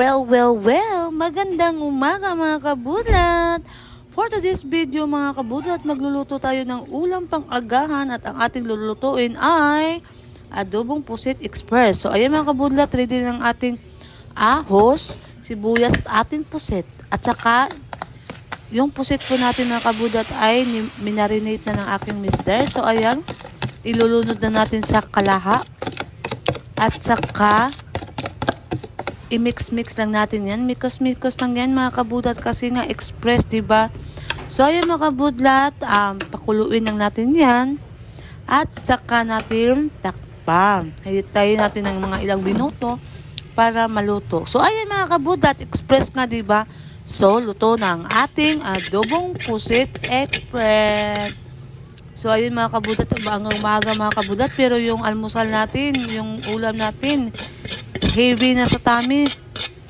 Well, magandang umaga mga kabudlat. For today's video mga kabudlat, magluluto tayo ng ulam pang-agahan at ang ating lulutuin ay adobong pusit express. So ayan mga kabudlat, ready ng ating ahos, sibuyas at ating pusit. At saka yung pusit po natin mga kabudlat ay minarinate na ng aking mister. So ayan, ilulunod na natin sa kalaha. At saka i-mix lang natin yan. Mikos lang yan mga kabudlat kasi nga express, diba? So ayun mga kabudlat, pakuluin lang natin yan. At saka natin takpan. Tayo natin ng mga ilang minuto para maluto. So ayun mga kabudlat, express nga, diba? So luto na ang ating adobong pusit express. So ayun mga kabudlat, hanggang umaga mga kabudlat, pero yung almusal natin, yung ulam natin, heavy na sa tummy.